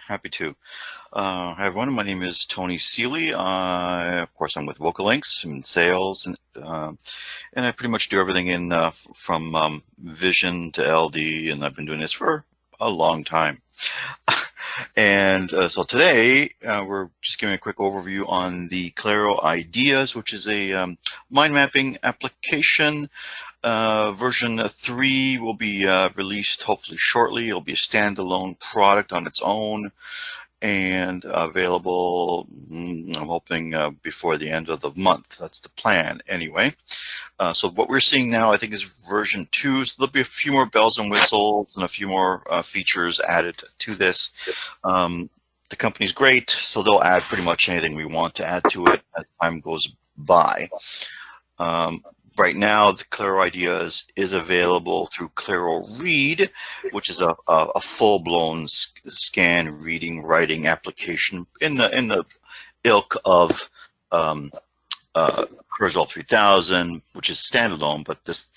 happy to. Hi everyone, my name is Tony Seeley. Of course, I'm with Vocalinks. I'm in sales, and I pretty much do everything in from vision to LD, and I've been doing this for a long time. And so today, we're just giving a quick overview on the ClaroIdeas, which is a mind mapping application. Version 3 will be released hopefully shortly. It'll be a standalone product on its own and available, I'm hoping, before the end of the month. That's the plan anyway. So what we're seeing now, I think, is version 2. So there'll be a few more bells and whistles and a few more features added to this. The company's great, so they'll add pretty much anything we want to add to it as time goes by. Right now, the ClaroIdeas is available through Claro Read, which is a full-blown scan, reading, writing application in the ilk of Kurzweil 3000, which is standalone, but this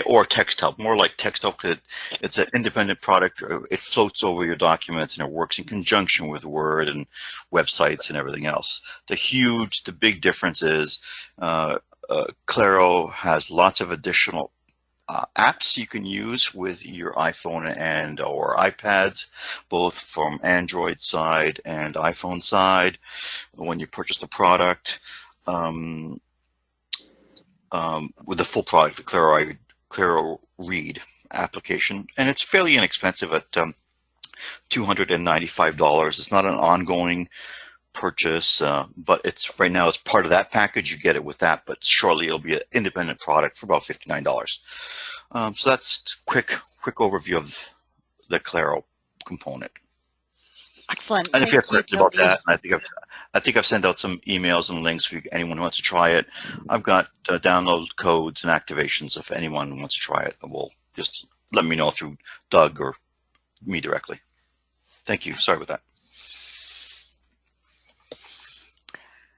or TextHelp, more like TextHelp, because it's an independent product. It floats over your documents and it works in conjunction with Word and websites and everything else. The big difference is Claro has lots of additional apps you can use with your iPhone and or iPads, both from Android side and iPhone side when you purchase the product. With the full product, the Claro Read application, and it's fairly inexpensive at $295. It's not an ongoing purchase, but it's right now it's part of that package. You get it with that, but shortly it'll be an independent product for about $59. So that's quick overview of the Claro component. Excellent. And if you have questions about that, I think I've sent out some emails and links for anyone who wants to try it. I've got download codes and activations if anyone wants to try it. Will just let me know through Doug or me directly. Thank you. Sorry about that.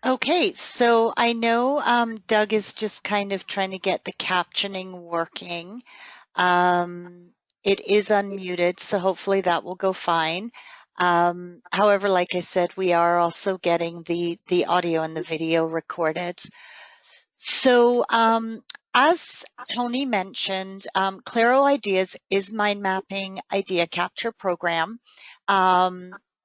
Okay, so I know Doug is just kind of trying to get the captioning working. It is unmuted, so hopefully that will go fine. However, like I said, we are also getting the audio and the video recorded. So as Tony mentioned, ClaroIdeas is mind mapping idea capture program.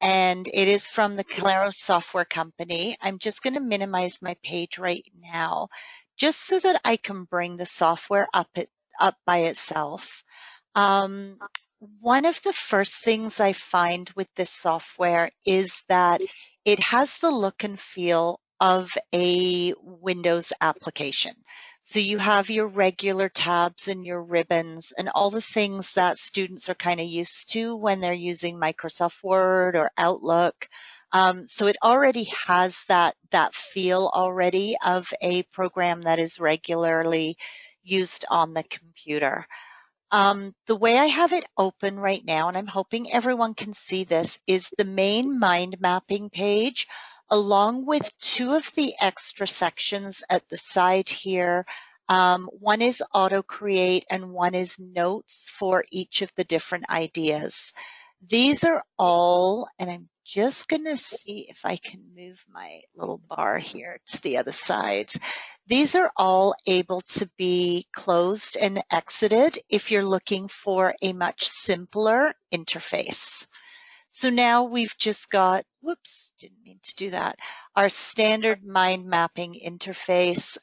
And it is from the Claro software company. I'm just going to minimize my page right now, just so that I can bring the software up by itself. One of the first things I find with this software is that it has the look and feel of a Windows application. So you have your regular tabs and your ribbons and all the things that students are kind of used to when they're using Microsoft Word or Outlook. So it already has that feel already of a program that is regularly used on the computer. The way I have it open right now, and I'm hoping everyone can see this, is the main mind mapping page, along with two of the extra sections at the side here. One is auto create and one is notes for each of the different ideas. These are all, and I'm just going to see if I can move my little bar here to the other side. These are all able to be closed and exited if you're looking for a much simpler interface. So now we've just got, whoops, didn't mean to do that, our standard mind mapping interface.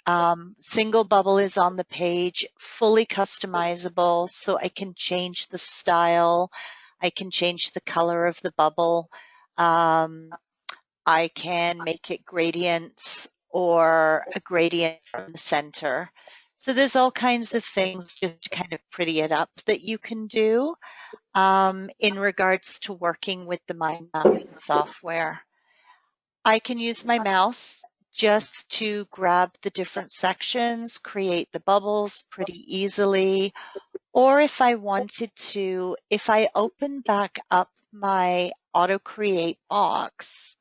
Single bubble is on the page, fully customizable, so I can change the style, I can change the color of the bubble, I can make it gradients or a gradient from the center. So there's all kinds of things just to kind of pretty it up that you can do in regards to working with the mind mapping software. I can use my mouse just to grab the different sections, create the bubbles pretty easily. Or if I wanted to, if I open back up my auto create box,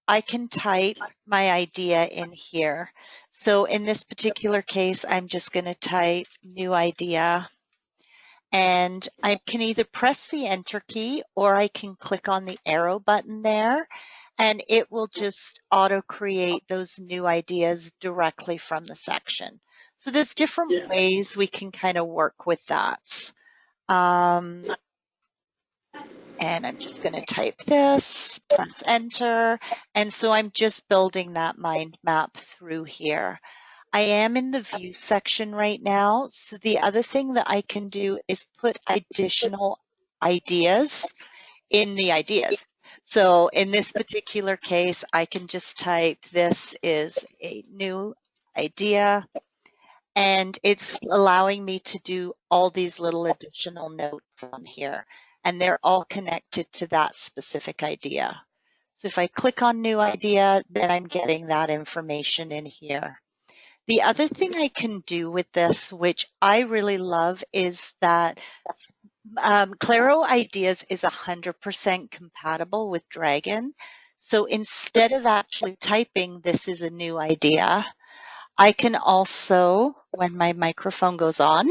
I can type my idea in here. So in this particular case, I'm just going to type new idea. And I can either press the Enter key or I can click on the arrow button there, and it will just auto-create those new ideas directly from the section. So there's different ways we can kind of work with that. And I'm just going to type this, press Enter, and so I'm just building that mind map through here. I am in the view section right now. So the other thing that I can do is put additional ideas in the ideas. So in this particular case, I can just type, this is a new idea, and it's allowing me to do all these little additional notes on here, and they're all connected to that specific idea. So if I click on new idea, then I'm getting that information in here. The other thing I can do with this, which I really love, is that ClaroIdeas is 100% compatible with Dragon. So instead of actually typing, this is a new idea, I can also, when my microphone goes on,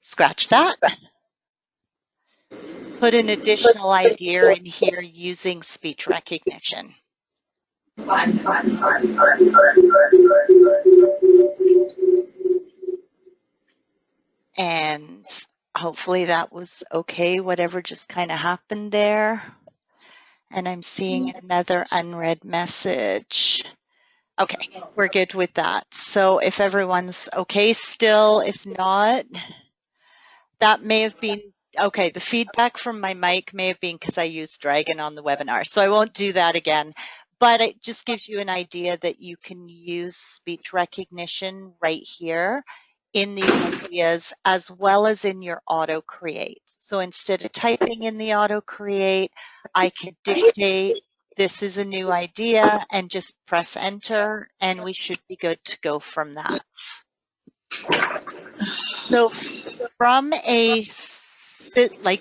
scratch that, put an additional idea in here using speech recognition. And hopefully that was okay, whatever just kind of happened there. And I'm seeing another unread message. Okay, we're good with that. So if everyone's okay still, if not, that may have been, okay, the feedback from my mic may have been because I used Dragon on the webinar. So I won't do that again. But it just gives you an idea that you can use speech recognition right here in the ideas as well as in your auto create. So instead of typing in the auto create, I could dictate, this is a new idea, and just press enter, and we should be good to go from that. So from a just a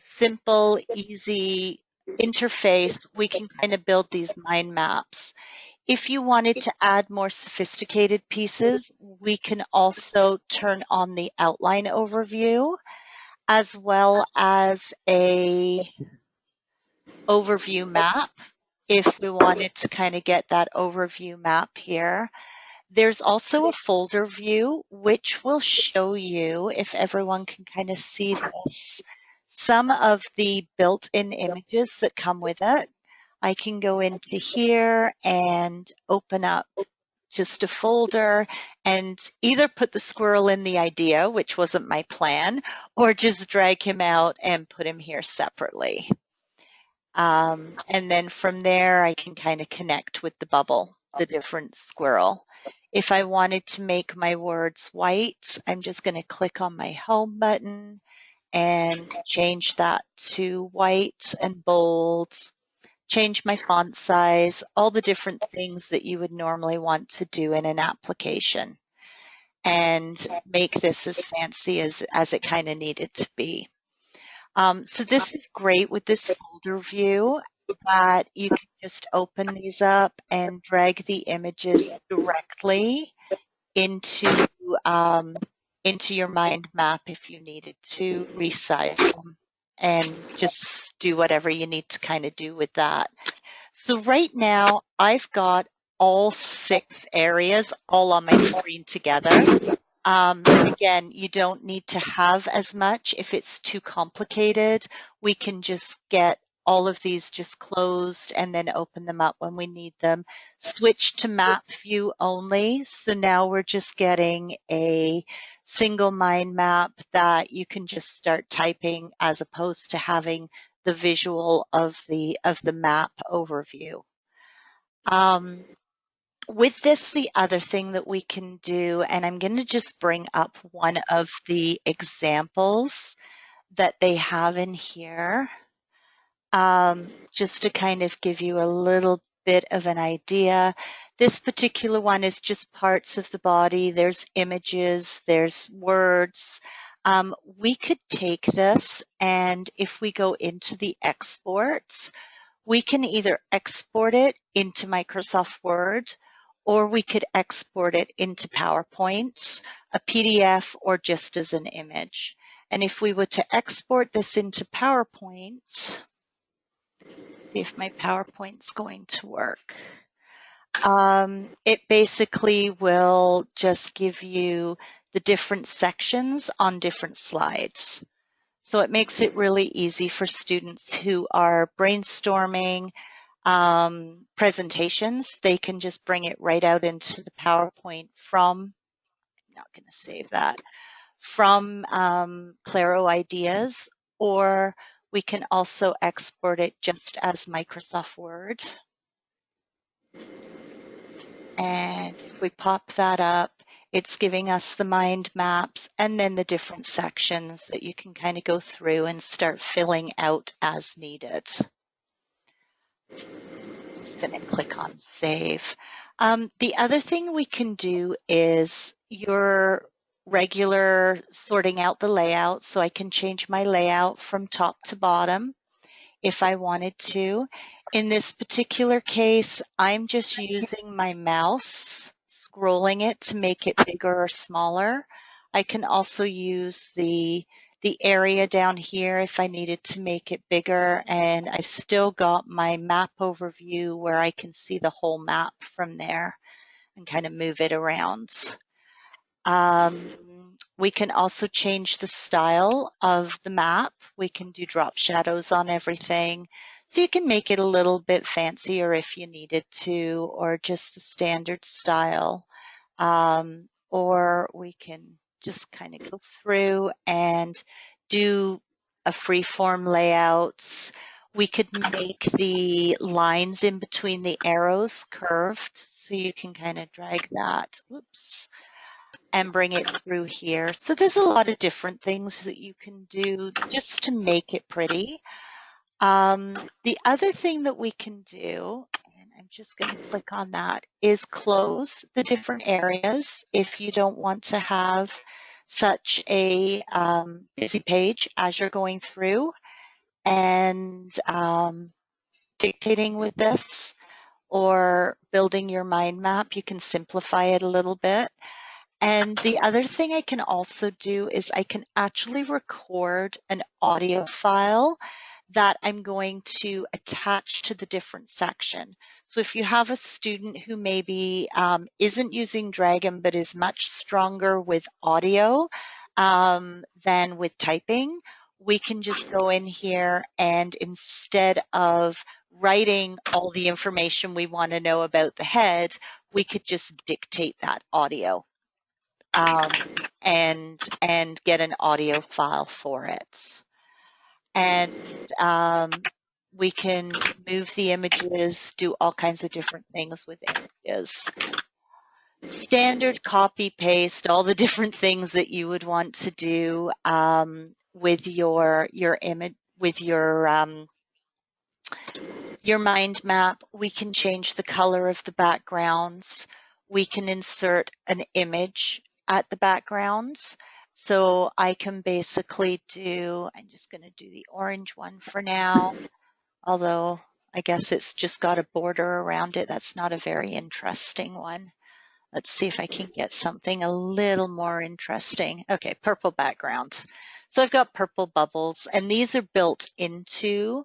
simple, easy interface, we can kind of build these mind maps. If you wanted to add more sophisticated pieces, we can also turn on the outline overview as well as a overview map if we wanted to kind of get that overview map here. There's also a folder view, which will show you, if everyone can kind of see this, some of the built-in images that come with it. I can go into here and open up just a folder and either put the squirrel in the idea, which wasn't my plan, or just drag him out and put him here separately. And then from there, I can kind of connect with the bubble, the different squirrel. If I wanted to make my words white, I'm just going to click on my home button and change that to white and bold, change my font size, all the different things that you would normally want to do in an application, and make this as fancy as it kind of needed to be. So this is great with this folder view, that you can just open these up and drag the images directly into your mind map if you needed to resize them, and just do whatever you need to kind of do with that. So right now I've got all 6 areas all on my screen together. Again, you don't need to have as much. If it's too complicated, we can just get all of these just closed and then open them up when we need them. Switch to map view only. So now we're just getting a single mind map that you can just start typing as opposed to having the visual of the map overview. With this, the other thing that we can do, and I'm going to just bring up one of the examples that they have in here, just to kind of give you a little bit of an idea. This particular one is just parts of the body. There's images, there's words. We could take this, and if we go into the exports, we can either export it into Microsoft Word, or we could export it into PowerPoints, a PDF, or just as an image. And if we were to export this into PowerPoint, see if my PowerPoint's going to work. It basically will just give you the different sections on different slides. So it makes it really easy for students who are brainstorming presentations. They can just bring it right out into the PowerPoint from, I'm not going to save that, from ClaroIdeas, or we can also export it just as Microsoft Word. And if we pop that up, it's giving us the mind maps and then the different sections that you can kind of go through and start filling out as needed. Just going to click on save. The other thing we can do is your regular sorting out the layout. So I can change my layout from top to bottom if I wanted to. In this particular case, I'm just using my mouse, scrolling it to make it bigger or smaller. I can also use the area down here if I needed to make it bigger, and I've still got my map overview where I can see the whole map from there and kind of move it around. We can also change the style of the map. We can do drop shadows on everything. So you can make it a little bit fancier if you needed to, or just the standard style. Or we can just kind of go through and do a free-form layout. We could make the lines in between the arrows curved, so you can kind of drag that. Whoops. And bring it through here. So there's a lot of different things that you can do just to make it pretty. The other thing that we can do, and I'm just going to click on that, is close the different areas if you don't want to have such a busy page as you're going through and dictating with this or building your mind map. You can simplify it a little bit. And the other thing I can also do is I can actually record an audio file that I'm going to attach to the different section. So if you have a student who maybe isn't using Dragon but is much stronger with audio than with typing, we can just go in here and instead of writing all the information we want to know about the head, we could just dictate that audio. And get an audio file for it. And we can move the images, do all kinds of different things with images. Standard copy paste, all the different things that you would want to do with your image, with your mind map. We can change the color of the backgrounds. We can insert an image at the backgrounds. So I can basically do, I'm just going to do the orange one for now, although I guess it's just got a border around it. That's not a very interesting one. Let's see if I can get something a little more interesting. Okay, purple backgrounds. So I've got purple bubbles, and these are built into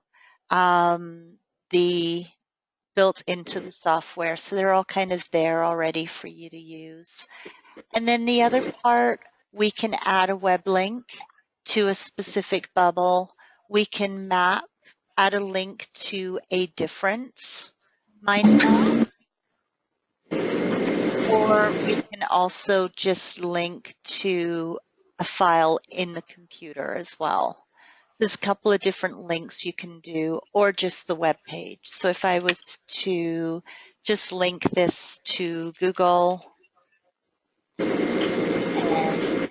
the software. So they're all kind of there already for you to use. And then the other part, we can add a web link to a specific bubble. We can add a link to a different mind map. Or we can also just link to a file in the computer as well. So there's a couple of different links you can do, or just the web page. So if I was to just link this to Google, and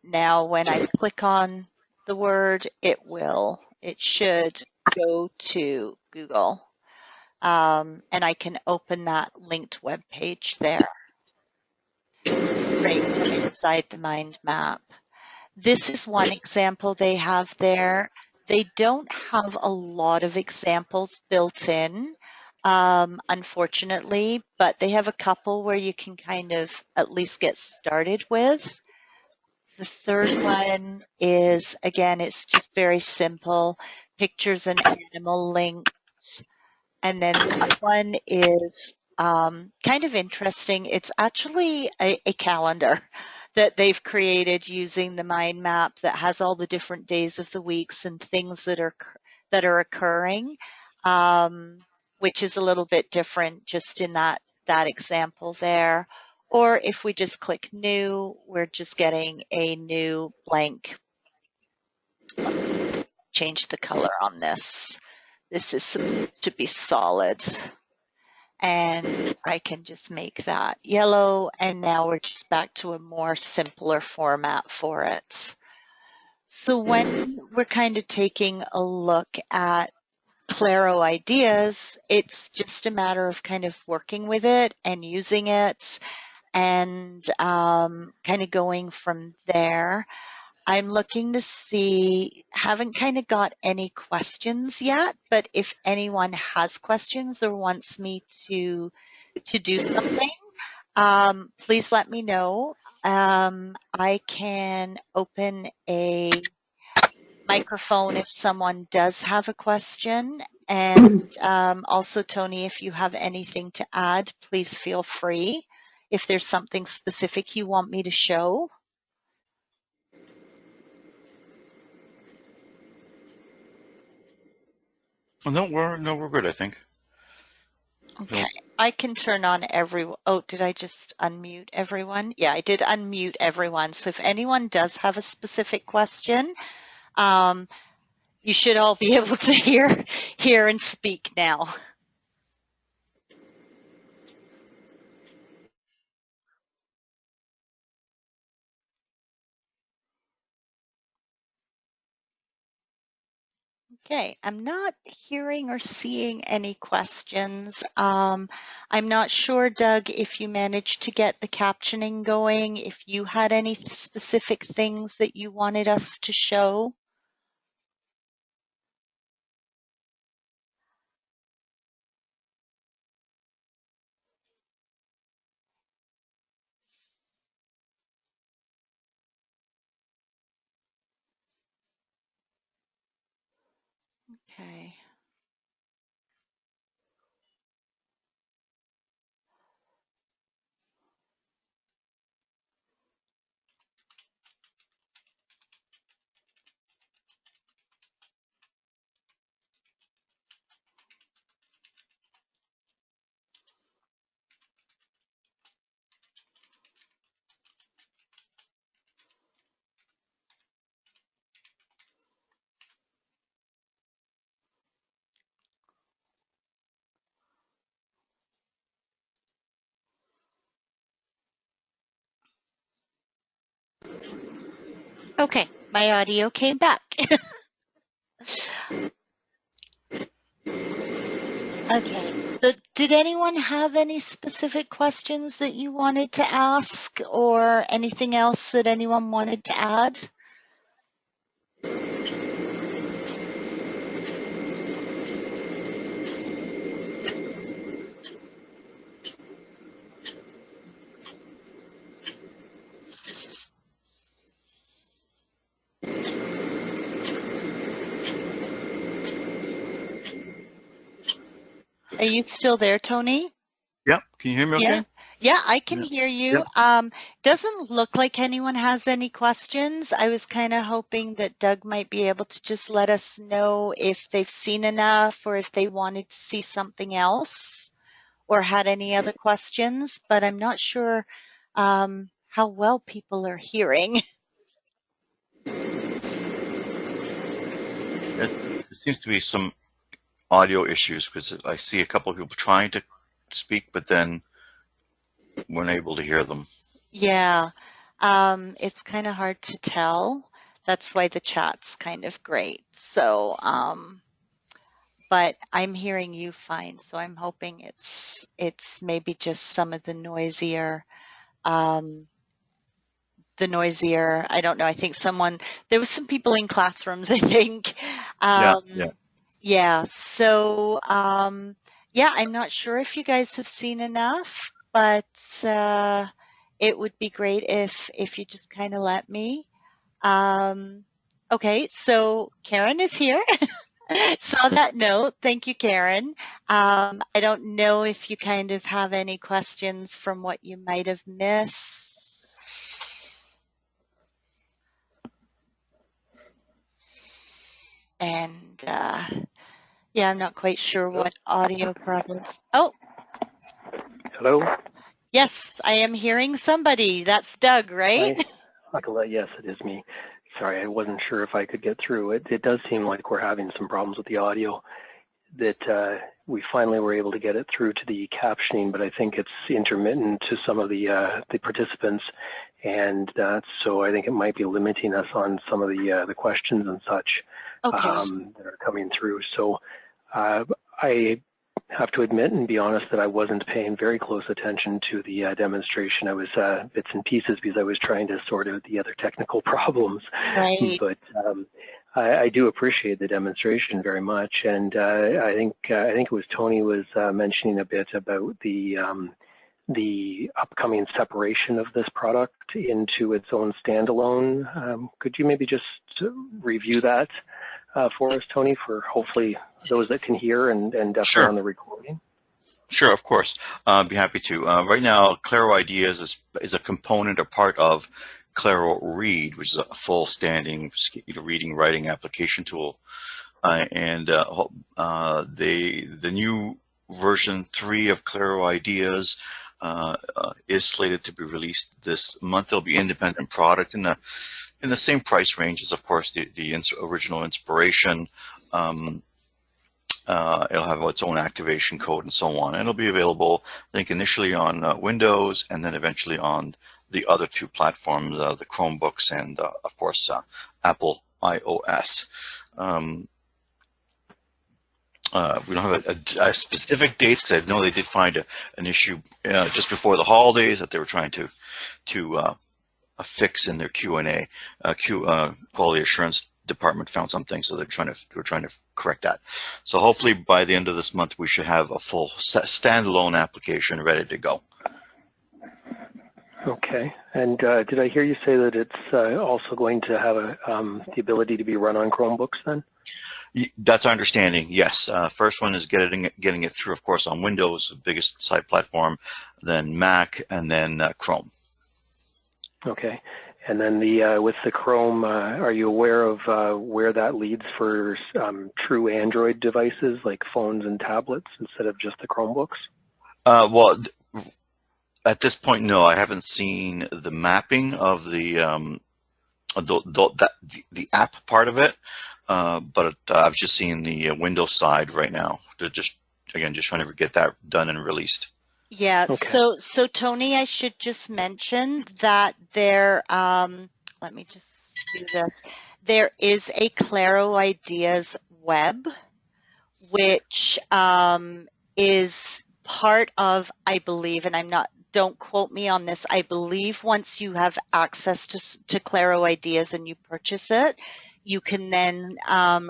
now when I click on the word, it should go to Google. And I can open that linked web page there. Right from inside the mind map. This is one example they have there. They don't have a lot of examples built in. unfortunately, but they have a couple where you can kind of at least get started with. The third one is, again, it's just very simple, pictures and animal links. And then this one is kind of interesting. It's actually a calendar that they've created using the mind map that has all the different days of the weeks and things that are occurring, which is a little bit different just in that example there. Or if we just click new, we're just getting a new blank. Let me change the color on this. This is supposed to be solid. And I can just make that yellow. And now we're just back to a more simpler format for it. So when we're kind of taking a look at ClaroIdeas, it's just a matter of kind of working with it and using it and kind of going from there. I'm looking to see, haven't kind of got any questions yet, but if anyone has questions or wants me to do something, please let me know. I can open a microphone if someone does have a question. And also, Tony, if you have anything to add, please feel free. If there's something specific you want me to show. Well, we're good, I think. Okay, I can turn on everyone. Oh, did I just unmute everyone? Yeah, I did unmute everyone. So if anyone does have a specific question, you should all be able to hear and speak now. Okay, I'm not hearing or seeing any questions. I'm not sure, Doug, if you managed to get the captioning going, if you had any specific things that you wanted us to show. Okay. Okay, my audio came back. Okay, so did anyone have any specific questions that you wanted to ask or anything else that anyone wanted to add? Are you still there, Tony? Yeah, can you hear me okay? Yeah, I can Yeah. hear you. Doesn't look like anyone has any questions. I was kind of hoping that Doug might be able to just let us know if they've seen enough or if they wanted to see something else or had any other questions, but I'm not sure how well people are hearing. There seems to be some audio issues because I see a couple of people trying to speak, but then weren't able to hear them. Yeah, it's kind of hard to tell. That's why the chat's kind of great. So, but I'm hearing you fine. So I'm hoping it's maybe just some of the noisier, I don't know. I think there was some people in classrooms, I think. Yeah, yeah. Yeah. So, Yeah, I'm not sure if you guys have seen enough, but it would be great if you just kind of let me. Um, okay, so Karen is here. Saw that note. Thank you, Karen. I don't know if you kind of have any questions from what you might have missed. And yeah, I'm not quite sure what audio problems. Oh, Hello? yes, I am hearing somebody. That's Doug, right? Hi. Yes, it is me. Sorry, I wasn't sure if I could get through. It does seem like we're having some problems with the audio, that we finally were able to get it through to the captioning, but I think it's intermittent to some of the participants, and so I think it might be limiting us on some of the questions and such Okay. that are coming through. So I have to admit and be honest that I wasn't paying very close attention to the demonstration. I was bits and pieces because I was trying to sort out the other technical problems. Right. But I do appreciate the demonstration very much, and I think it was Tony was mentioning a bit about the upcoming separation of this product into its own standalone. Could you maybe just review that for us, Tony, for hopefully those that can hear and definitely Sure. on the recording? Sure, of course. I'd be happy to. Right now, ClaroIdeas is a component or part of ClaroRead, which is a full standing reading, writing application tool. The new version 3 of ClaroIdeas is slated to be released this month. It'll be independent product in the same price range as, of course, the original inspiration. It'll have its own activation code and so on. And it'll be available, I think, initially on Windows and then eventually on the other two platforms, the Chromebooks and, of course, Apple iOS. We don't have a specific dates because I know they did find an issue just before the holidays that they were trying to fix in their Q&A. Quality assurance department found something, so we're trying to correct that. So hopefully by the end of this month we should have a full standalone application ready to go. Okay. And did I hear you say that it's also going to have the ability to be run on Chromebooks then? That's our understanding, yes. First one is getting it through, of course, on Windows, the biggest site platform, then Mac, and then Chrome. Okay. And then with the Chrome, are you aware of where that leads for true Android devices like phones and tablets instead of just the Chromebooks? Well, at this point, no. I haven't seen the mapping of the app part of it, but I've just seen the Windows side right now. They're just trying to get that done and released. Yeah, Okay. so Tony, I should just mention that let me just do this. There is a ClaroIdeas web, which is part of, I believe, and don't quote me on this, I believe once you have access to ClaroIdeas and you purchase it, you can then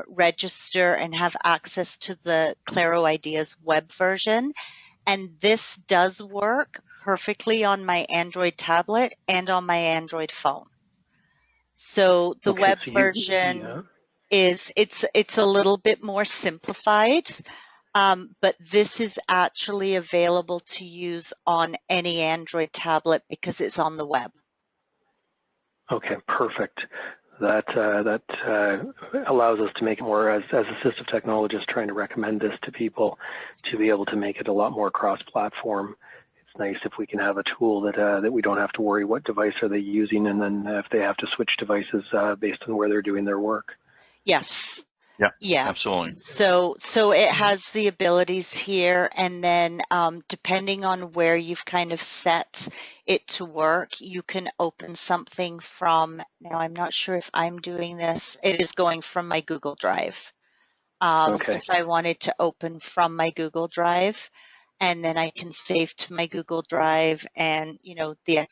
register and have access to the ClaroIdeas web version. And this does work perfectly on my Android tablet and on my Android phone. So the web version it's a little bit more simplified, but this is actually available to use on any Android tablet because it's on the web. Okay, perfect. That allows us to make it more, as assistive technologists trying to recommend this to people, to be able to make it a lot more cross-platform. It's nice if we can have a tool that we don't have to worry what device are they using, and then if they have to switch devices based on where they're doing their work. Yes. Yeah, absolutely. So it has the abilities here, and then depending on where you've kind of set it to work, you can open something from, now I'm not sure if I'm doing this, it is going from my Google Drive. Okay. If I wanted to open from my Google Drive, and then I can save to my Google Drive and, the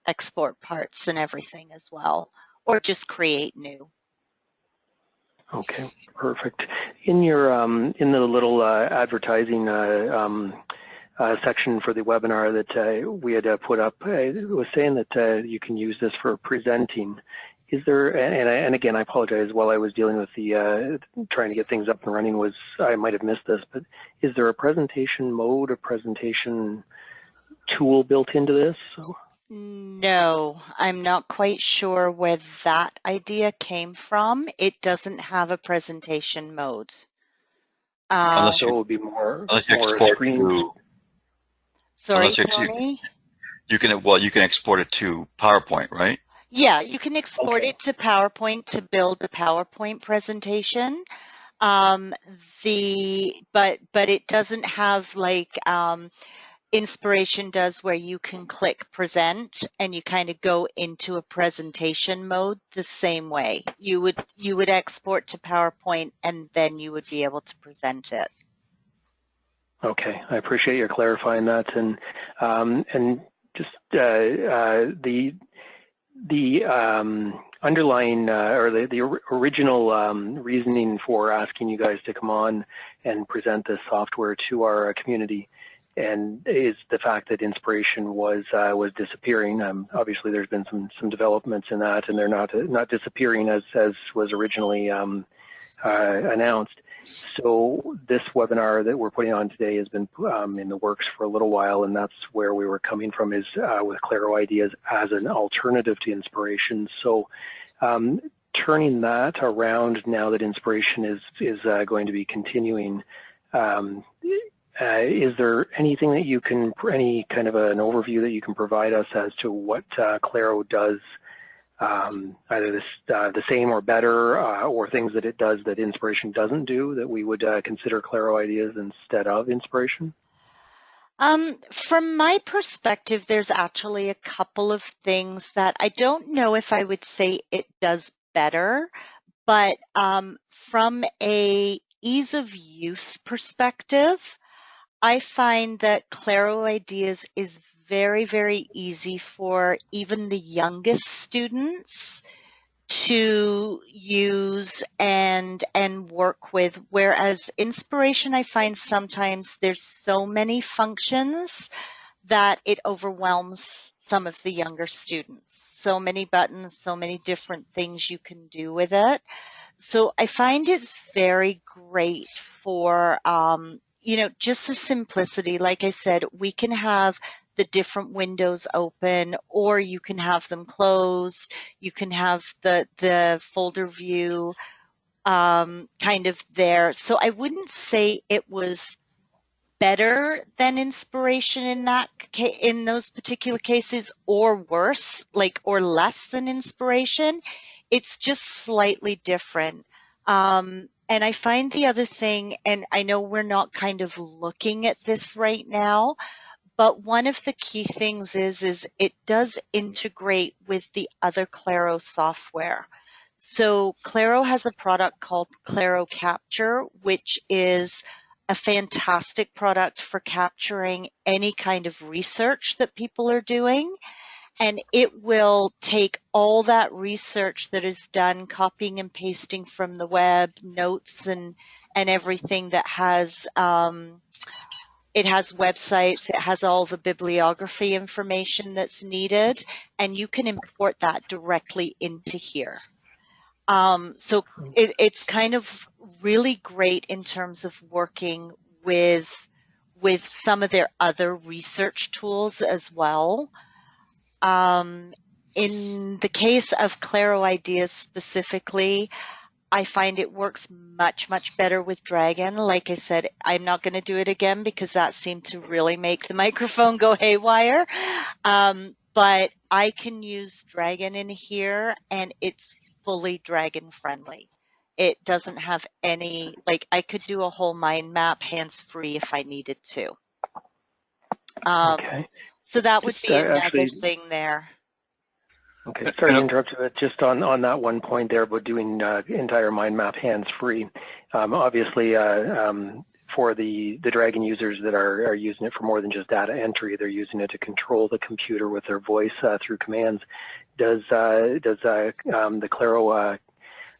export parts and everything as well, or just create new. Okay, perfect. in your in the little advertising section for the webinar that we had put up, it was saying that you can use this for presenting. Is there, and again, I apologize, while I was dealing with the trying to get things up and running, I might have missed this, but is there a presentation mode, a presentation tool built into this? So. No, I'm not quite sure where that idea came from. It doesn't have a presentation mode. Unless So you, it would be more export screen. to. Sorry, unless Tony? you can export it to PowerPoint, right? Yeah, you can export it to PowerPoint to build a PowerPoint presentation. But it doesn't have like Inspiration does, where you can click present and you kind of go into a presentation mode the same way. You would export to PowerPoint and then you would be able to present it. Okay, I appreciate you clarifying that, and just the underlying or the original reasoning for asking you guys to come on and present this software to our community, and is the fact that Inspiration was disappearing. Obviously, there's been some developments in that, and they're not disappearing as was originally announced. So this webinar that we're putting on today has been in the works for a little while, and that's where we were coming from, is with ClaroIdeas as an alternative to Inspiration. So turning that around now that Inspiration is going to be continuing, is there anything that you can, any kind of an overview that you can provide us as to what Claro does, either the same or better, or things that it does that Inspiration doesn't do, that we would consider ClaroIdeas instead of Inspiration? From my perspective, there's actually a couple of things that I don't know if I would say it does better, but from a ease of use perspective, I find that ClaroIdeas is very, very easy for even the youngest students to use and work with, whereas Inspiration, I find sometimes there's so many functions that it overwhelms some of the younger students. So many buttons, so many different things you can do with it. So I find it's very great for, just the simplicity. Like I said, we can have the different windows open, or you can have them closed. You can have the folder view kind of there. So I wouldn't say it was better than Inspiration in those particular cases, or worse, or less than Inspiration. It's just slightly different. And I find the other thing, and I know we're not kind of looking at this right now, but one of the key things is it does integrate with the other Claro software. So Claro has a product called Claro Capture, which is a fantastic product for capturing any kind of research that people are doing. And it will take all that research that is done, copying and pasting from the web, notes and everything that has, it has websites, it has all the bibliography information that's needed, and you can import that directly into here. So it's kind of really great in terms of working with some of their other research tools as well. In the case of ClaroIdeas specifically, I find it works much, much better with Dragon. Like I said, I'm not going to do it again because that seemed to really make the microphone go haywire. But I can use Dragon in here, and it's fully Dragon friendly. It doesn't have any, I could do a whole mind map hands-free if I needed to. Okay. So that would be another thing there. Okay, sorry to interrupt you, but just on that one point there about doing entire mind map hands-free, obviously for the Dragon users that are using it for more than just data entry, they're using it to control the computer with their voice through commands. Does the Claro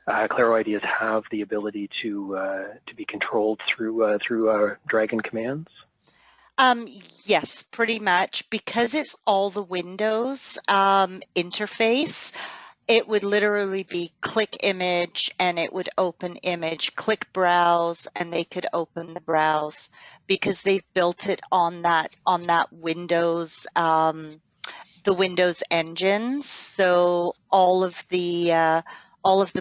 ClaroIdeas have the ability to be controlled through Dragon commands? Yes, pretty much. Because it's all the Windows interface, it would literally be click image and it would open image, click browse and they could open the browse, because they've built it on that Windows, the Windows engine. So all of the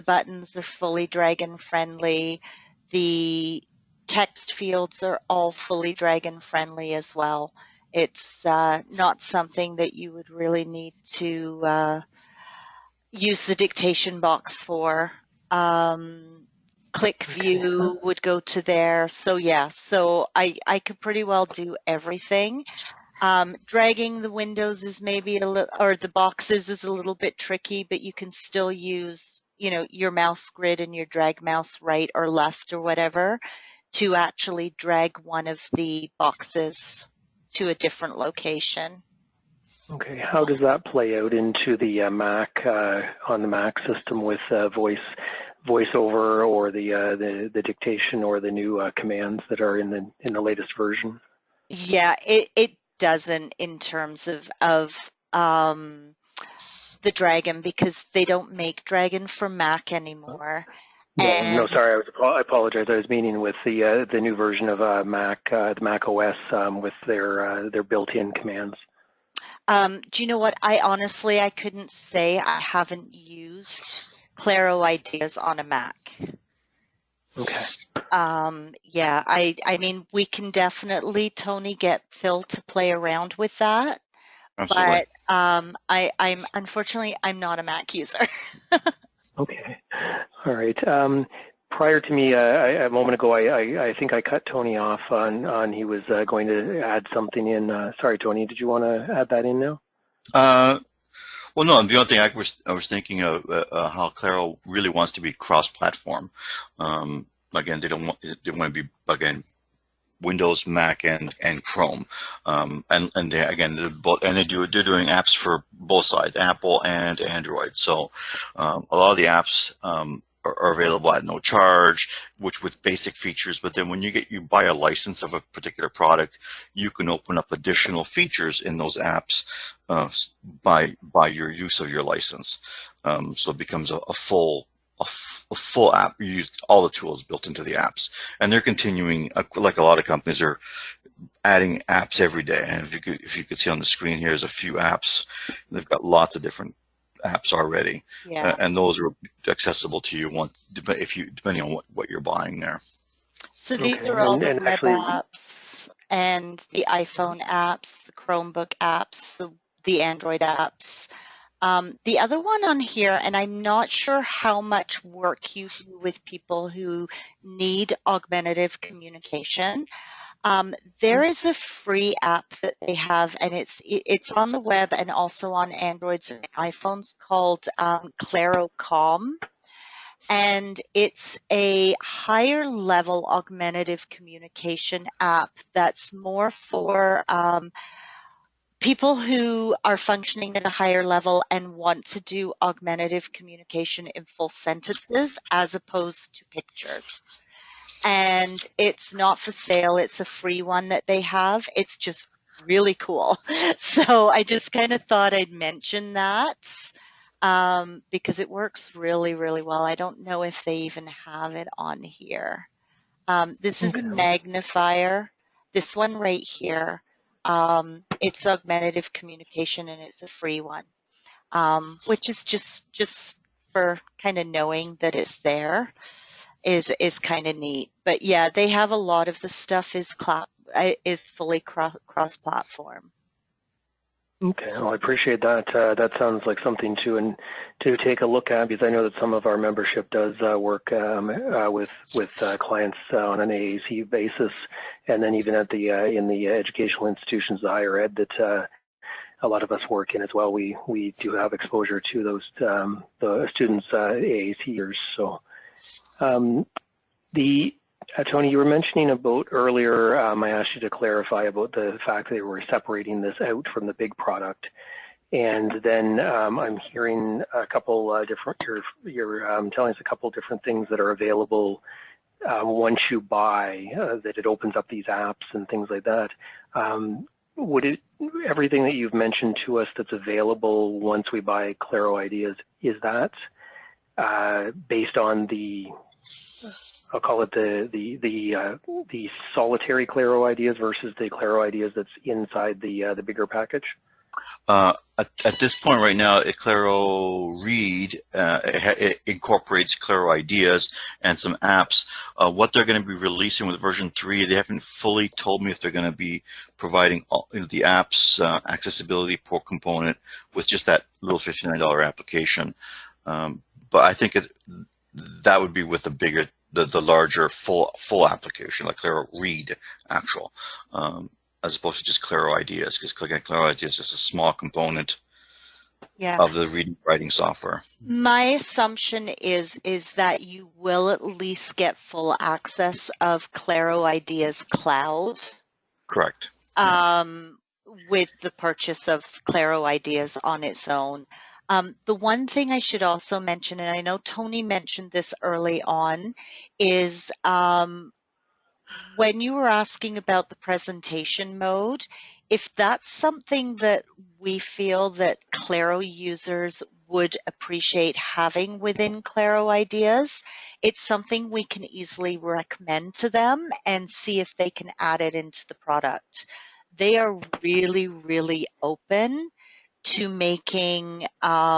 buttons are fully Dragon friendly. The text fields are all fully Dragon friendly as well. It's not something that you would really need to use the dictation box for. Click view would go to there. So yeah, so I could pretty well do everything. Dragging the windows is maybe a little, or the boxes is a little bit tricky, but you can still use, your mouse grid and your drag mouse right or left or whatever to actually drag one of the boxes to a different location. Okay, how does that play out into the Mac, on the Mac system with voiceover or the dictation or the new commands that are in the latest version? Yeah, it doesn't in terms of the Dragon, because they don't make Dragon for Mac anymore. No, sorry, I apologize. I was meaning with the new version of Mac, the Mac OS, with their built-in commands. Do you know what? I couldn't say. I haven't used ClaroIdeas on a Mac. Okay. Yeah, I mean, we can definitely, Tony, get Phil to play around with that. Absolutely. But I'm unfortunately, I'm not a Mac user. Okay. All right. Prior to me, a moment ago, I think I cut Tony off on he was going to add something in. Sorry, Tony, did you want to add that in now? Well, no, the only thing I was thinking of how Claro really wants to be cross-platform. Again, they want to be, again, Windows, Mac, and Chrome, and they, again, they're doing apps for both sides, Apple and Android. So a lot of the apps are available at no charge, which with basic features. But then when you buy a license of a particular product, you can open up additional features in those apps by your use of your license. So it becomes a full app. You use all the tools built into the apps, and they're continuing, like a lot of companies are adding apps every day. And if you could see on the screen here, there's a few apps. They've got lots of different apps already, Yeah. And those are accessible to you depending on what you're buying there. So these are all the web apps and the iPhone apps, the Chromebook apps, the Android apps. The other one on here, and I'm not sure how much work you do with people who need augmentative communication. There is a free app that they have, and it's on the web and also on Androids and iPhones, called Claro. And it's a higher level augmentative communication app that's more for people who are functioning at a higher level and want to do augmentative communication in full sentences as opposed to pictures. And it's not for sale. It's a free one that they have. It's just really cool. So I just kind of thought I'd mention that because it works really, really well. I don't know if they even have it on here. This is a magnifier. This one right here. It's augmentative communication, and it's a free one, which is just for kind of knowing that it's there is kind of neat. But yeah, they have a lot of the stuff is fully cross-platform. Okay, well, I appreciate that. That sounds like something to take a look at, because I know that some of our membership does work with clients on an AAC basis, and then even at in the educational institutions, the higher ed that a lot of us work in as well. We do have exposure to those the students' AAC years. So Tony, you were mentioning about earlier, I asked you to clarify about the fact that they were separating this out from the big product. And then I'm hearing a couple different, you're telling us a couple different things that are available once you buy, that it opens up these apps and things like that. Would everything that you've mentioned to us that's available once we buy ClaroIdeas, is that based on the, I'll call it the solitary ClaroIdeas versus the ClaroIdeas that's inside the bigger package? At this point right now, Claro Read it incorporates ClaroIdeas and some apps. What they're going to be releasing with version 3, they haven't fully told me if they're going to be providing all, the apps accessibility port component with just that little $59 application. But I think that would be with the bigger, the larger full application, like Claro Read actual. As opposed to just ClaroIdeas, because ClaroIdeas is just a small component of the reading writing software. My assumption is that you will at least get full access of ClaroIdeas Cloud. Correct. With the purchase of ClaroIdeas on its own. The one thing I should also mention, and I know Tony mentioned this early on, is when you were asking about the presentation mode, if that's something that we feel that Claro users would appreciate having within ClaroIdeas, it's something we can easily recommend to them and see if they can add it into the product. They are really, really open to making, to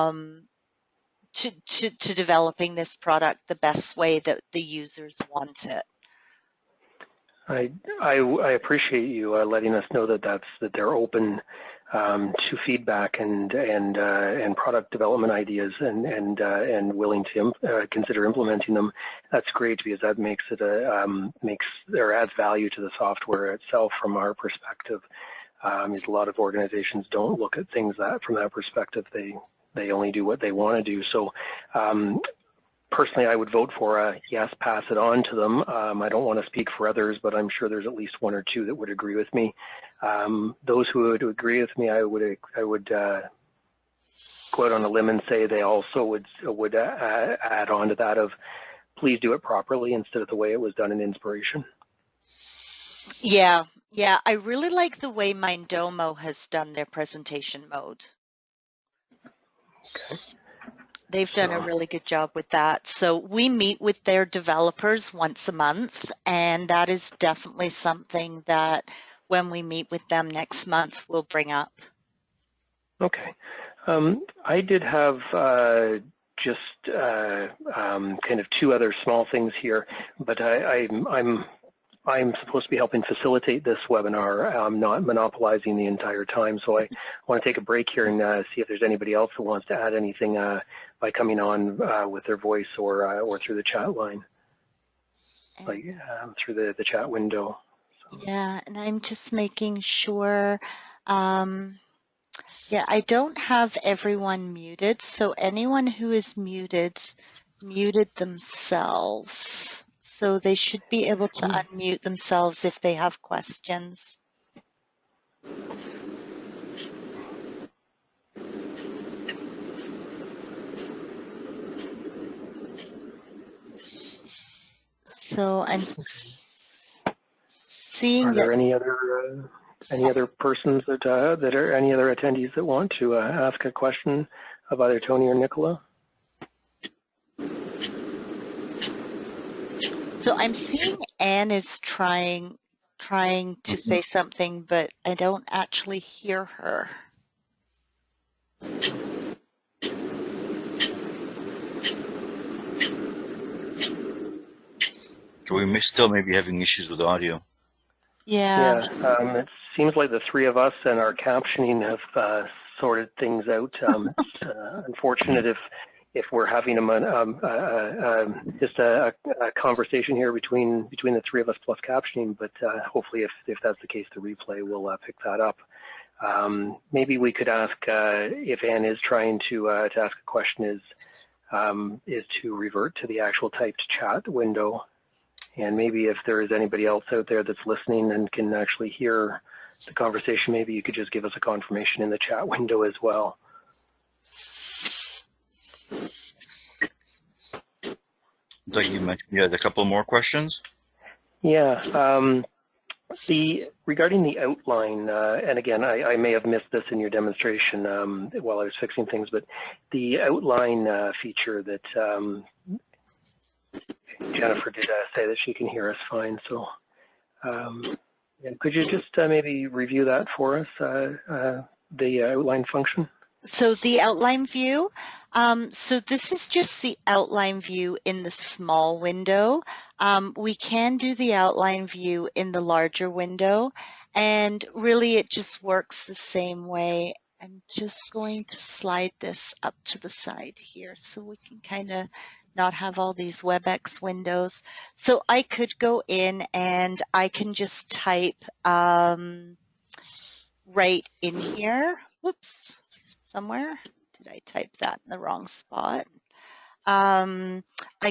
developing this product the best way that the users want it. I appreciate you letting us know that they're open to feedback and product development ideas and willing to consider implementing them. That's great, because that makes it adds value to the software itself from our perspective. A lot of organizations don't look at things from that perspective. They only do what they want to do. So. Personally, I would vote for a yes, pass it on to them. I don't want to speak for others, but I'm sure there's at least one or two that would agree with me. Those who would agree with me, I would go out on a limb and say they also would add on to that of, please do it properly instead of the way it was done in Inspiration. Yeah, I really like the way Mindomo has done their presentation mode. Okay. They've done a really good job with that. So we meet with their developers once a month, and that is definitely something that when we meet with them next month, we'll bring up. Okay. I did have just kind of two other small things here, but I'm supposed to be helping facilitate this webinar. I'm not monopolizing the entire time, so I want to take a break here and see if there's anybody else who wants to add anything by coming on with their voice or through the chat line, like through the chat window. So. Yeah, and I'm just making sure. Yeah, I don't have everyone muted, so anyone who is muted themselves. So they should be able to unmute themselves if they have questions. So I'm seeing. Are there any other persons that are any other attendees that want to ask a question of either Tony or Nicola? So I'm seeing Anne is trying to say something, but I don't actually hear her. We still may be having issues with audio. Yeah. It seems like the three of us and our captioning have sorted things out. It's unfortunate if we're having just a conversation here between the three of us plus captioning, but hopefully if that's the case, the replay will pick that up. Maybe we could ask if Anne is trying to ask a question is to revert to the actual typed chat window, and maybe if there is anybody else out there that's listening and can actually hear the conversation, maybe you could just give us a confirmation in the chat window as well. Doug, you mentioned you had a couple more questions. Yeah. Regarding the outline, and again, I may have missed this in your demonstration while I was fixing things, but the outline feature that Jennifer did say that she can hear us fine. So could you just maybe review that for us, the outline function? So the outline view, so this is just the outline view in the small window. We can do the outline view in the larger window, and really it just works the same way. I'm just going to slide this up to the side here so we can kind of not have all these WebEx windows. So I could go in and I can just type right in here. Whoops. Somewhere. Did I type that in the wrong spot? I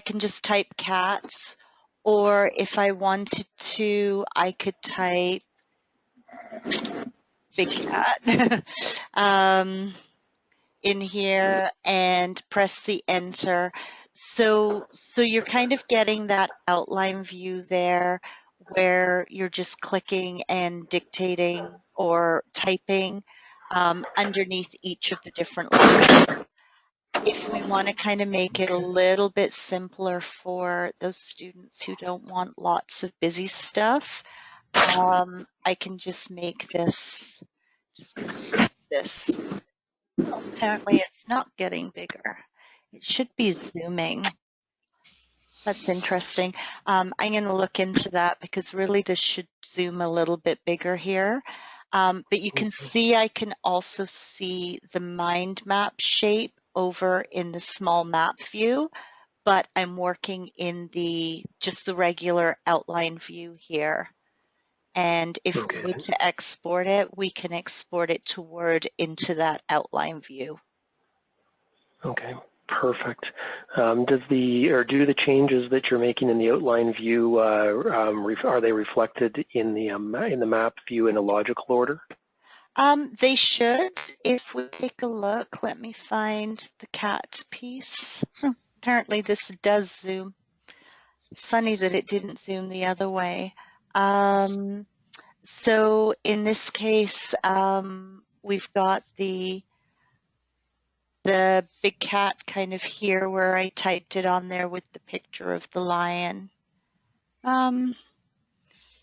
can just type cats, or if I wanted to, I could type big cat in here and press the enter. So you're kind of getting that outline view there where you're just clicking and dictating or typing underneath each of the different lines. If we want to kind of make it a little bit simpler for those students who don't want lots of busy stuff, I can just make this, just this. Oh, apparently it's not getting bigger. It should be zooming. That's interesting. I'm going to look into that because really this should zoom a little bit bigger here. But you can see I can also see the mind map shape over in the small map view, but I'm working in just the regular outline view here. And if we need to export it, we can export it to Word into that outline view. Okay, perfect. Do the changes that you're making in the outline view are they reflected in the map view in a logical order? They should. If we take a look, let me find the cat piece. Apparently this does zoom. It's funny that it didn't zoom the other way. So in this case, we've got the big cat kind of here where I typed it on there with the picture of the lion,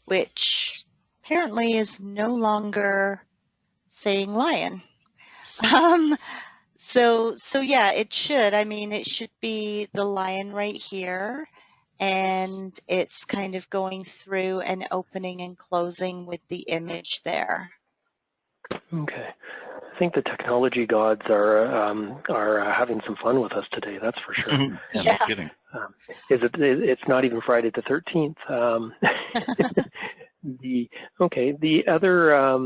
which apparently is no longer saying lion. So yeah, it should. I mean, it should be the lion right here, and it's kind of going through and opening and closing with the image there. Okay. I think the technology gods are having some fun with us today. That's for sure. Yeah, no kidding. It's not even Friday the 13th. The other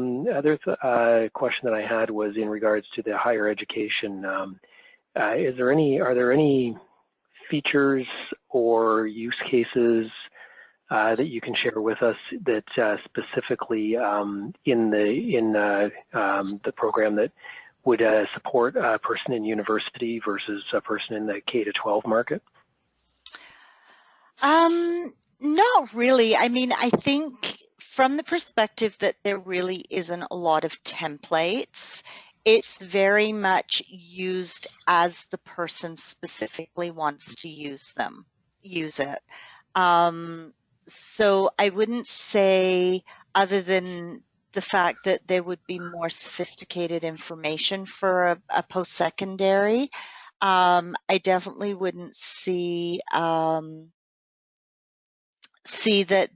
question that I had was in regards to the higher education. Are there any features or use cases that you can share with us that specifically in the program that would support a person in university versus a person in the K-12 market? Not really. I mean, I think from the perspective that there really isn't a lot of templates, it's very much used as the person specifically wants to use it. So I wouldn't say, other than the fact that there would be more sophisticated information for a post-secondary, I definitely wouldn't see that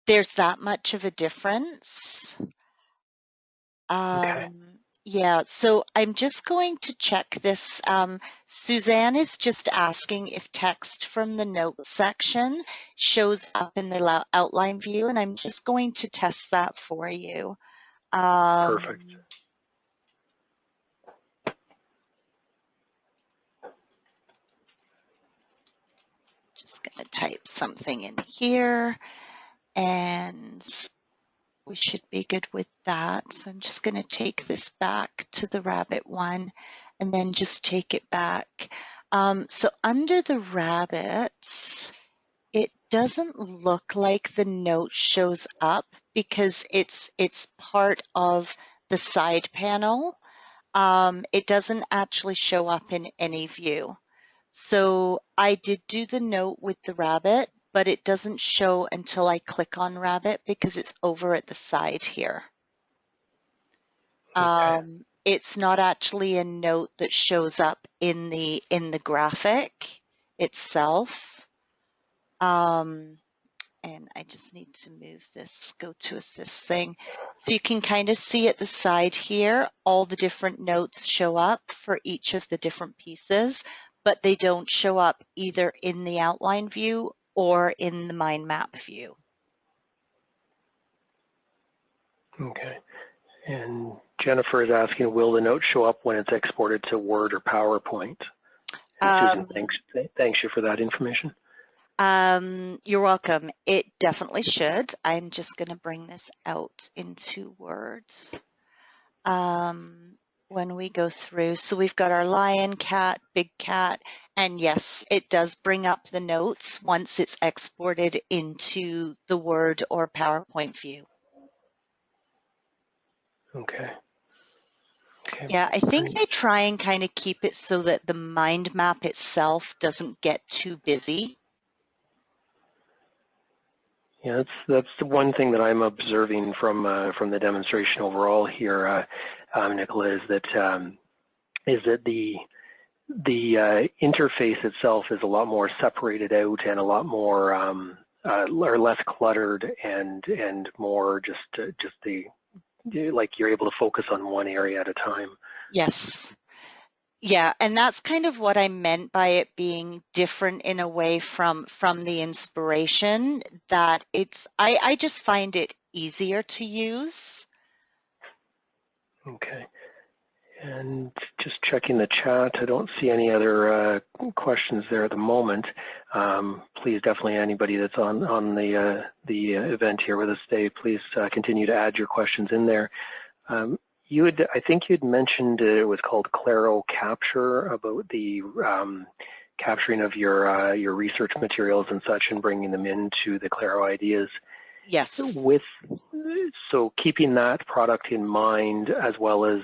there's that much of a difference. Okay. Yeah, so I'm just going to check this. Suzanne is just asking if text from the notes section shows up in the outline view, and I'm just going to test that for you. Perfect. Just going to type something in here, and we should be good with that. So I'm just going to take this back to the rabbit one and then just take it back. So under the rabbits, it doesn't look like the note shows up because it's part of the side panel. It doesn't actually show up in any view. So I did do the note with the rabbit, but it doesn't show until I click on rabbit because it's over at the side here. Okay. It's not actually a note that shows up in the graphic itself. And I just need to move this, go to assist thing. So you can kind of see at the side here, all the different notes show up for each of the different pieces, but they don't show up either in the outline view or in the mind map view. Okay. And Jennifer is asking, will the note show up when it's exported to Word or PowerPoint? And Susan, thanks you for that information. You're welcome. It definitely should. I'm just going to bring this out into Word. When we go through, so we've got our lion, cat, big cat, and yes, it does bring up the notes once it's exported into the Word or PowerPoint view. Okay. Okay. Yeah, I think they try and kind of keep it so that the mind map itself doesn't get too busy. Yeah, that's the one thing that I'm observing from the demonstration overall here, Nicola, is that the interface itself is a lot more separated out and a lot more or less cluttered and more just like you're able to focus on one area at a time. Yes. Yeah, and that's kind of what I meant by it being different in a way from the inspiration, that I just find it easier to use. Okay. And just checking the chat, I don't see any other questions there at the moment. Please, definitely anybody that's on the event here with us today, please continue to add your questions in there. I think you'd mentioned it was called Claro Capture, about the capturing of your research materials and such and bringing them into the ClaroIdeas. Yes. So keeping that product in mind as well as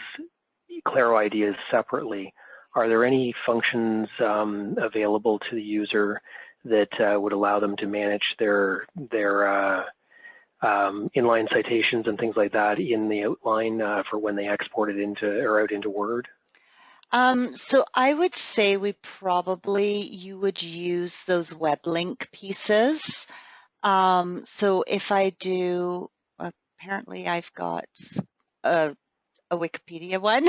ClaroIdeas separately, are there any functions available to the user that would allow them to manage their inline citations and things like that in the outline for when they export it out into Word? So I would say you would use those web link pieces. So if I do, apparently I've got a Wikipedia one.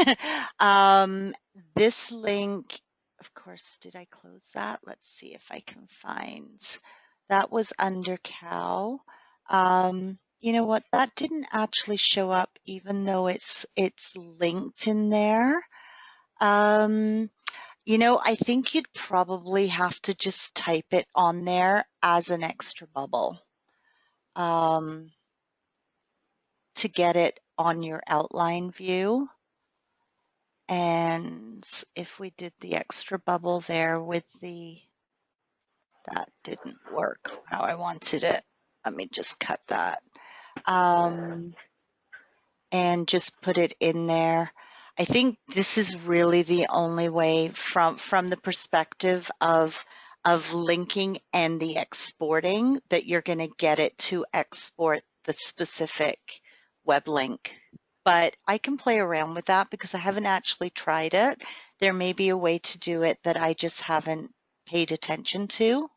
This link, of course, did I close that? Let's see if I can find. That was under cow. You know what? That didn't actually show up, even though it's linked in there. You know, I think you'd probably have to just type it on there as an extra bubble to get it on your outline view. And if we did the extra bubble there that didn't work how I wanted it. Let me just cut that. And just put it in there. I think this is really the only way from the perspective of linking and the exporting that you're going to get it to export the specific web link. But I can play around with that because I haven't actually tried it. There may be a way to do it that I just haven't paid attention to.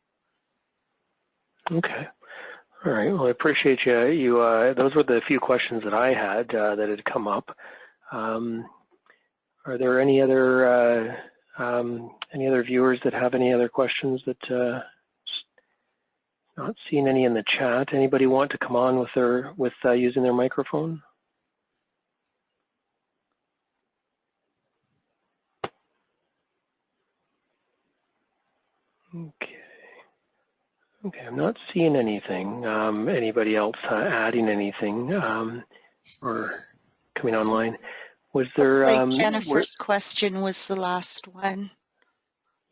Okay. All right. Well, I appreciate you. Those were the few questions that I had that had come up. Are there any other viewers that have any other questions that not seeing any in the chat? Anybody want to come on with using their microphone? Okay. Okay, I'm not seeing anything. Anybody else adding anything or coming online? Was there? Looks like Jennifer's question was the last one.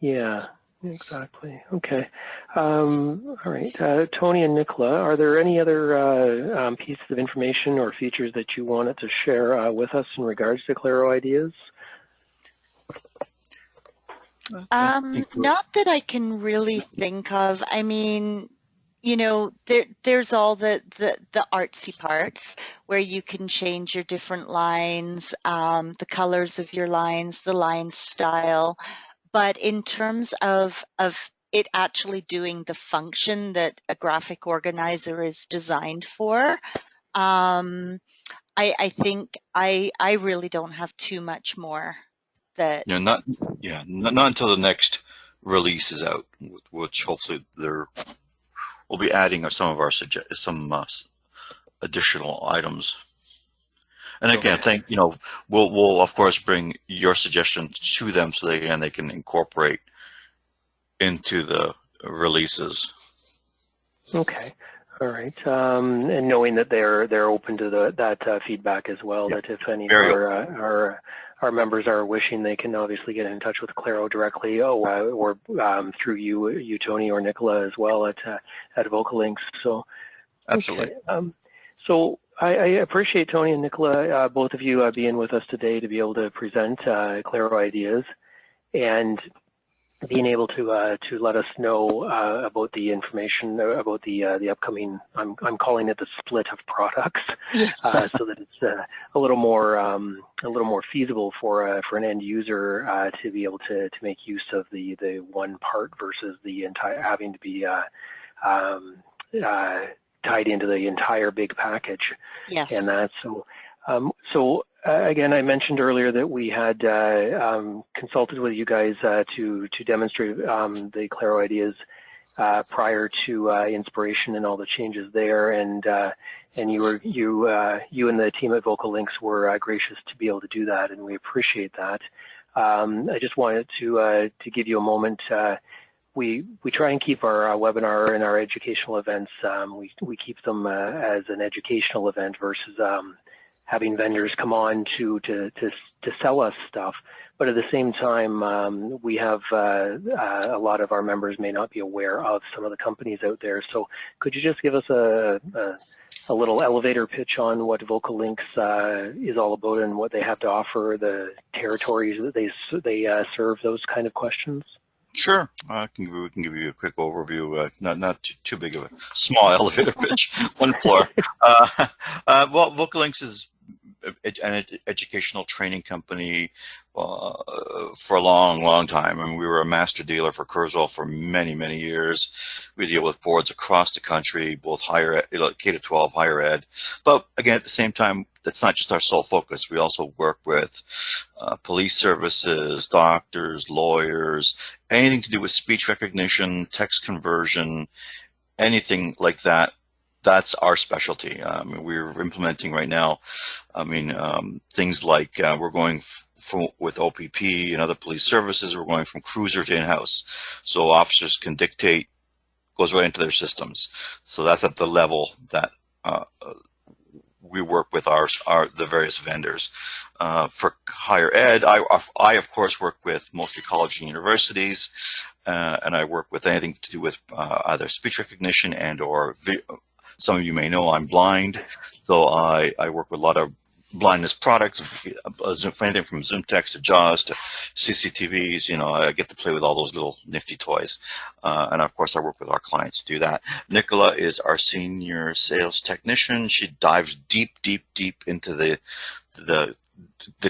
Yeah, exactly. Okay. All right. Tony and Nicola, are there any other pieces of information or features that you wanted to share with us in regards to ClaroIdeas? Not that I can really think of. I mean, you know, there's all the artsy parts where you can change your different lines, the colors of your lines, the line style. But in terms of it actually doing the function that a graphic organizer is designed for, I think I really don't have too much more that. Yeah, not until the next release is out, which hopefully we'll be adding some of our additional items. And again, we'll of course bring your suggestions to them so they can incorporate into the releases. Okay. All right. And knowing that they're open to that feedback as well, that if any of our members are wishing, they can obviously get in touch with Claro directly, or through you, Tony, or Nicola as well at Vocalinks. So, absolutely. Okay. So I appreciate Tony and Nicola, both of you being with us today to be able to present ClaroIdeas and being able to let us know about the information about the upcoming. I'm calling it the split of products, so that it's a little more feasible for an end user to be able to make use of the one part versus the entire having to be tied into the entire big package. Yes. And that so. Again, I mentioned earlier that we had consulted with you guys to demonstrate the ClaroIdeas prior to inspiration and all the changes there, and you and the team at Vocalinks were gracious to be able to do that, and we appreciate that. I just wanted to give you a moment. We try and keep our webinar and our educational events. We keep them as an educational event versus having vendors come on to sell us stuff. But at the same time, we have a lot of our members may not be aware of some of the companies out there. So could you just give us a little elevator pitch on what Vocalinks is all about and what they have to offer, the territories that they serve, those kind of questions? Sure, we can give you a quick overview. Not too big of a small elevator pitch. One floor. Well, Vocalinks is an educational training company for a long time. I mean, we were a master dealer for Kurzweil for many years. We deal with boards across the country, both higher ed, K-12, higher ed. But again, at the same time, that's not just our sole focus. We also work with police services, doctors, lawyers, anything to do with speech recognition, text conversion, anything like that. That's our specialty. We're implementing right now, things like we're going with OPP and other police services, we're going from cruiser to in-house. So officers can dictate, goes right into their systems. So that's at the level that we work with the various vendors. For higher ed, I of course work with mostly colleges and universities, and I work with anything to do with either speech recognition and or some of you may know I'm blind, so I work with a lot of blindness products, anything from Zoom Text to JAWS to CCTVs. I get to play with all those little nifty toys. And of course, I work with our clients to do that. Nicola is our senior sales technician. She dives deep into the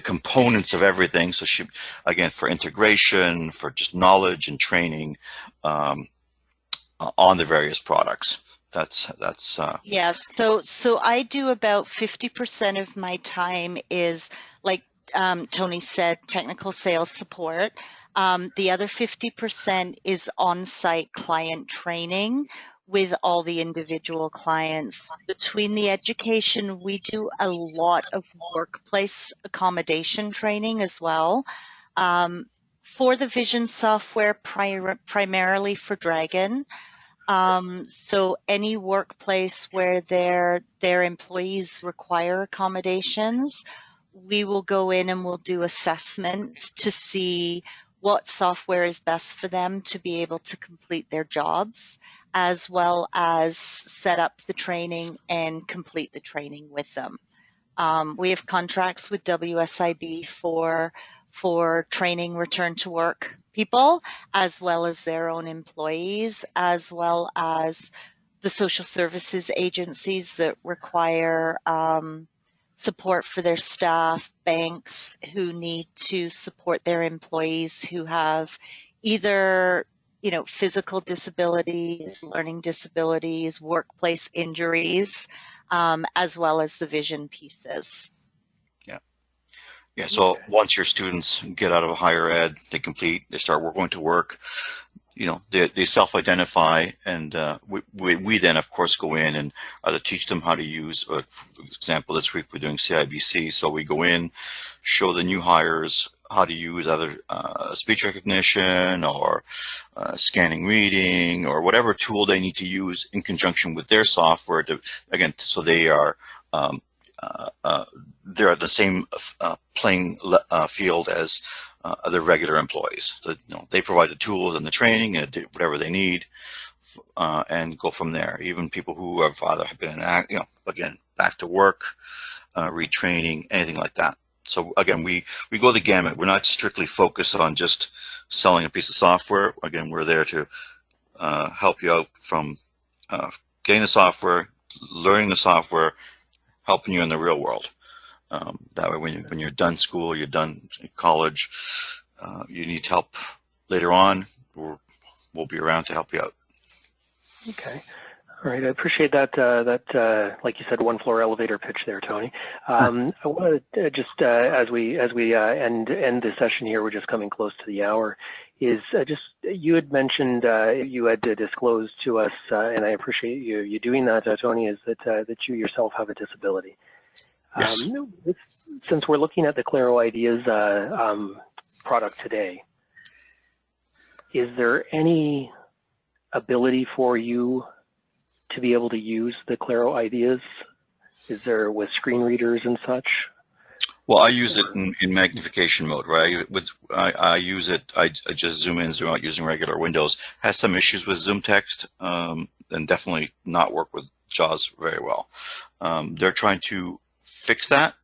components of everything. So she, again, for integration, for just knowledge and training on the various products. Yeah, so I do about 50% of my time is, like Tony said, technical sales support. The other 50% is on-site client training with all the individual clients. Between the education, we do a lot of workplace accommodation training as well. For the vision software, primarily for Dragon. So any workplace where their employees require accommodations, we will go in and we'll do assessments to see what software is best for them to be able to complete their jobs, as well as set up the training and complete the training with them. We have contracts with WSIB for training return to work people, as well as their own employees, as well as the social services agencies that require support for their staff, banks who need to support their employees who have either physical disabilities, learning disabilities, workplace injuries, as well as the vision pieces. Yeah, so once your students get out of higher ed, they complete, they start going to work, they self-identify, and we then, of course, go in and either teach them how to use, for example, this week we're doing CIBC, so we go in, show the new hires how to use either speech recognition or scanning reading or whatever tool they need to use in conjunction with their software to, again, so they are they're at the same playing field as other regular employees. So, they provide the tools and the training and whatever they need, and go from there. Even people who have either been, again, back to work, retraining, anything like that. So again, we go the gamut. We're not strictly focused on just selling a piece of software. Again, we're there to help you out from getting the software, learning the software, helping you in the real world. That way, when you're done school, you're done college, you need help later on, we'll be around to help you out. Okay. All right. I appreciate that, like you said, one floor elevator pitch there, Tony. I want to just, as we end the session here, we're just coming close to the hour, is just, you had mentioned, you had disclosed to us, and I appreciate you doing that, Tony, is that you yourself have a disability. Yes. Since we're looking at the ClaroIdeas product today, is there any ability for you to be able to use the ClaroIdeas? Is there with screen readers and such? Well, I use it in magnification mode, right? I use it, I just zoom in, zoom out using regular Windows. Has some issues with zoom text, and definitely not work with JAWS very well. They're trying to fix that,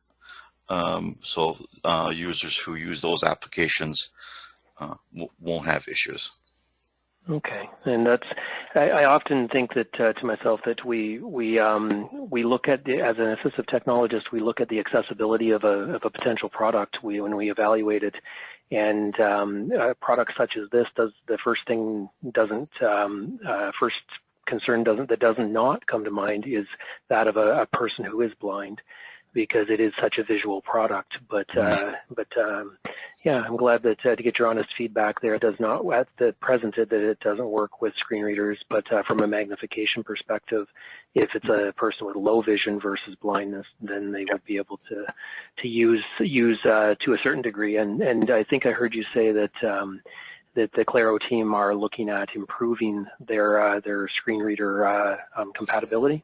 so users who use those applications won't have issues. Okay, and that's, I often think that to myself that we look at as an assistive technologist, we look at the accessibility of a potential product when we evaluate it, and a product such as this first concern that does not come to mind is that of a person who is blind, because it is such a visual product. But yeah, I'm glad that to get your honest feedback there. It does not, at the present, that it doesn't work with screen readers, but from a magnification perspective, if it's a person with low vision versus blindness, then they would be able to use to a certain degree. And I think I heard you say that that the Claro team are looking at improving their screen reader compatibility.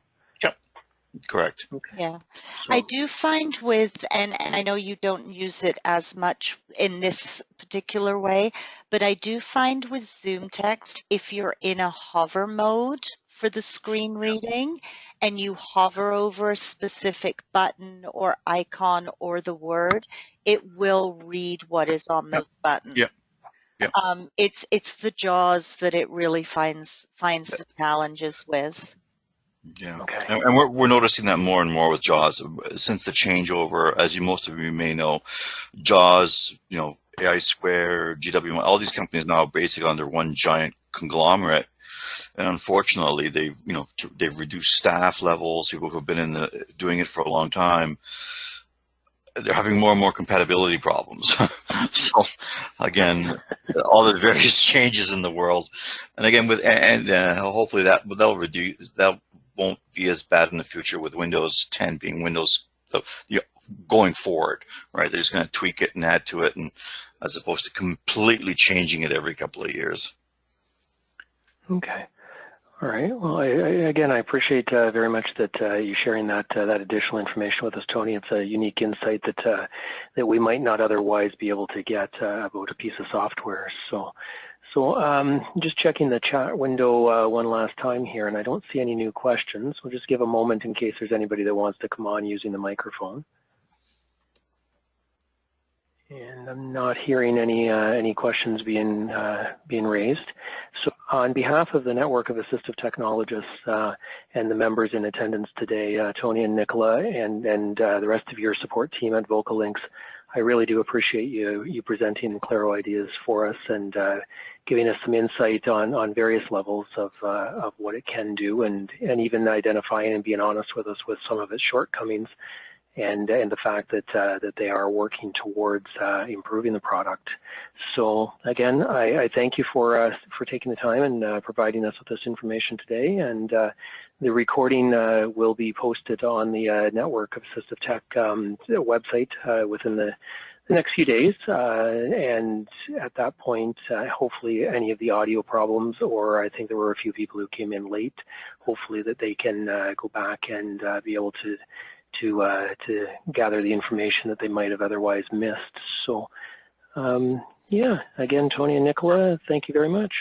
Correct. Okay. Yeah, So, I do find with, and I know you don't use it as much in this particular way, but I do find with Zoom text, if you're in a hover mode for the screen reading and you hover over a specific button or icon or the word, it will read what is on those buttons. Yep. Yep. It's the JAWS that it really finds the challenges with. Yeah, okay. and we're noticing that more and more with JAWS since the changeover. As most of you may know, JAWS, AI Squared, GW, all these companies now are basically under one giant conglomerate, and unfortunately, they've reduced staff levels. People who've been doing it for a long time, they're having more and more compatibility problems. So again, all the various changes in the world, and again hopefully that'll reduce. That won't be as bad in the future with Windows 10 being Windows going forward, right? They're just going to tweak it and add to it, and as opposed to completely changing it every couple of years. Okay. All right. Well, again, I appreciate very much that you sharing that additional information with us, Tony. It's a unique insight that we might not otherwise be able to get about a piece of software. So just checking the chat window one last time here, and I don't see any new questions. We'll just give a moment in case there's anybody that wants to come on using the microphone. And I'm not hearing any questions being raised. So on behalf of the network of assistive technologists and the members in attendance today, Tony and Nicola, and the rest of your support team at Vocalinks, I really do appreciate you presenting ClaroIdeas for us and giving us some insight on various levels of what it can do, and even identifying and being honest with us with some of its shortcomings. And the fact that they are working towards improving the product. So again, I thank you for taking the time and providing us with this information today. And the recording will be posted on the Network of Assistive Tech website within the next few days. And at that point, hopefully any of the audio problems, or I think there were a few people who came in late, hopefully that they can go back and be able to gather the information that they might have otherwise missed. So yeah, again, Tony and Nicola, thank you very much.